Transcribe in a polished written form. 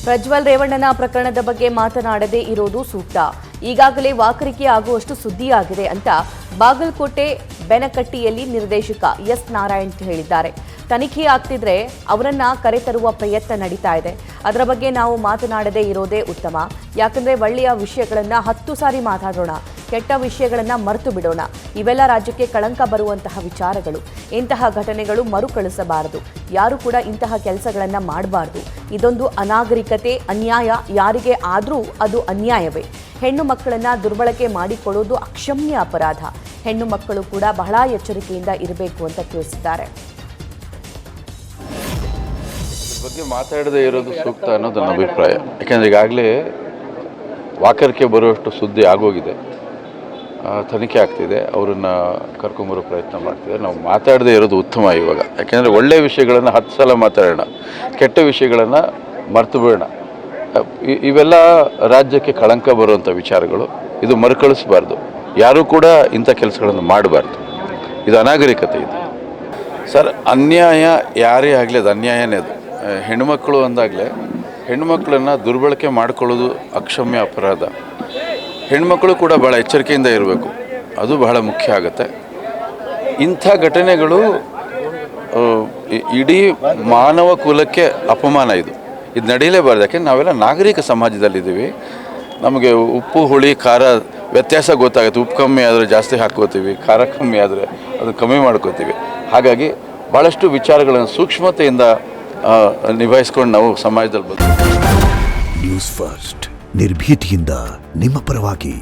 ಪ್ರಜ್ವಲ್ ರೇವಣ್ಣನ ಪ್ರಕರಣದ ಬಗ್ಗೆ ಮಾತನಾಡದೇ ಇರೋದು ಸೂಕ್ತ. ಈಗಾಗಲೇ ವಾಕರಿಕೆ ಆಗುವಷ್ಟು ಸುದ್ದಿಯಾಗಿದೆ ಅಂತ ಬಾಗಲಕೋಟೆ ಬೆನಕಟ್ಟಿಯಲ್ಲಿ ನಿರ್ದೇಶಕ ಎಸ್ ನಾರಾಯಣ್ ಹೇಳಿದ್ದಾರೆ. ತನಿಖೆ ಆಗ್ತಿದ್ರೆ ಅವರನ್ನ ಕರೆತರುವ ಪ್ರಯತ್ನ ನಡೀತಾ ಇದೆ. ಅದರ ಬಗ್ಗೆ ನಾವು ಮಾತನಾಡದೇ ಇರೋದೇ ಉತ್ತಮ. ಯಾಕಂದ್ರೆ ಒಳ್ಳೆಯ ವಿಷಯಗಳನ್ನ 10 ಸಾರಿ ಮಾತಾಡೋಣ, ಕೆಟ್ಟ ವಿಷಯಗಳನ್ನ ಮರೆತು ಬಿಡೋಣ. ಇವೆಲ್ಲ ರಾಜ್ಯಕ್ಕೆ ಕಳಂಕ ಬರುವಂತಹ ವಿಚಾರಗಳು. ಇಂತಹ ಘಟನೆಗಳು ಮರುಕಳಿಸಬಾರದು. ಯಾರು ಕೂಡ ಇಂತಹ ಕೆಲಸಗಳನ್ನ ಮಾಡಬಾರದು. ಇದೊಂದು ಅನಾಗರಿಕತೆ, ಅನ್ಯಾಯ. ಯಾರಿಗೆ ಆದರೂ ಅದು ಅನ್ಯಾಯವೇ. ಹೆಣ್ಣು ಮಕ್ಕಳನ್ನ ದುರ್ಬಳಕೆ ಮಾಡಿಕೊಳ್ಳೋದು ಅಕ್ಷಮ್ಯ ಅಪರಾಧ. ಹೆಣ್ಣು ಮಕ್ಕಳು ಕೂಡ ಬಹಳ ಎಚ್ಚರಿಕೆಯಿಂದ ಇರಬೇಕು ಅಂತ ತಿಳಿಸಿದ್ದಾರೆ. ಬಗ್ಗೆ ಮಾತಾಡದೇ ಇರೋದು ಸೂಕ್ತ ಅನ್ನೋದು ನನ್ನ ಅಭಿಪ್ರಾಯ. ಯಾಕೆಂದರೆ ಈಗಾಗಲೇ ವಾಕರಿಕೆ ಬರುವಷ್ಟು ಸುದ್ದಿ ಆಗೋಗಿದೆ. ತನಿಖೆ ಆಗ್ತಿದೆ, ಅವರನ್ನು ಕರ್ಕೊಂಬರೋ ಪ್ರಯತ್ನ ಮಾಡ್ತಿದೆ. ನಾವು ಮಾತಾಡದೇ ಇರೋದು ಉತ್ತಮ ಇವಾಗ. ಯಾಕೆಂದರೆ ಒಳ್ಳೆಯ ವಿಷಯಗಳನ್ನು 10 ಸಲ ಮಾತಾಡೋಣ, ಕೆಟ್ಟ ವಿಷಯಗಳನ್ನು ಮರೆತು ಬಿಡೋಣ. ಇವೆಲ್ಲ ರಾಜ್ಯಕ್ಕೆ ಕಳಂಕ ಬರುವಂಥ ವಿಚಾರಗಳು. ಇದು ಮರುಕಳಿಸಬಾರ್ದು. ಯಾರೂ ಕೂಡ ಇಂಥ ಕೆಲಸಗಳನ್ನು ಮಾಡಬಾರ್ದು. ಇದು ಅನಾಗರಿಕತೆ. ಇದು ಸರ್, ಅನ್ಯಾಯ ಯಾರೇ ಆಗಲಿ ಅದು ಅನ್ಯಾಯನೇ. ಅದು ಹೆಣ್ಣುಮಕ್ಕಳು ಅಂದಾಗಲೇ ಹೆಣ್ಣುಮಕ್ಕಳನ್ನು ದುರ್ಬಳಕೆ ಮಾಡಿಕೊಳ್ಳೋದು ಅಕ್ಷಮ್ಯ ಅಪರಾಧ. ಹೆಣ್ಮಕ್ಕಳು ಕೂಡ ಭಾಳ ಎಚ್ಚರಿಕೆಯಿಂದ ಇರಬೇಕು. ಅದು ಬಹಳ ಮುಖ್ಯ ಆಗುತ್ತೆ. ಇಂಥ ಘಟನೆಗಳು ಇಡೀ ಮಾನವ ಕುಲಕ್ಕೆ ಅಪಮಾನ. ಇದು ನಡೆಯಲೇಬಾರ್ದು. ಯಾಕೆಂದ್ರೆ ನಾವೆಲ್ಲ ನಾಗರಿಕ ಸಮಾಜದಲ್ಲಿದ್ದೀವಿ. ನಮಗೆ ಉಪ್ಪು ಹುಳಿ ಖಾರ ವ್ಯತ್ಯಾಸ ಗೊತ್ತಾಗುತ್ತೆ. ಉಪ್ಪು ಕಮ್ಮಿ ಆದರೆ ಜಾಸ್ತಿ ಹಾಕ್ಕೋತೀವಿ, ಖಾರ ಕಮ್ಮಿ ಆದರೆ ಅದು ಕಮ್ಮಿ ಮಾಡ್ಕೋತೀವಿ. ಹಾಗಾಗಿ ಭಾಳಷ್ಟು ವಿಚಾರಗಳನ್ನು ಸೂಕ್ಷ್ಮತೆಯಿಂದ ನಿಭಾಯಿಸ್ಕೊಂಡು ನಾವು ಸಮಾಜದಲ್ಲಿ ನ್ಯೂಸ್ ಫಸ್ಟ್ ನಿರ್ಭೀತಿಯಿಂದ ನಿಮ್ಮ ಪರವಾಗಿ.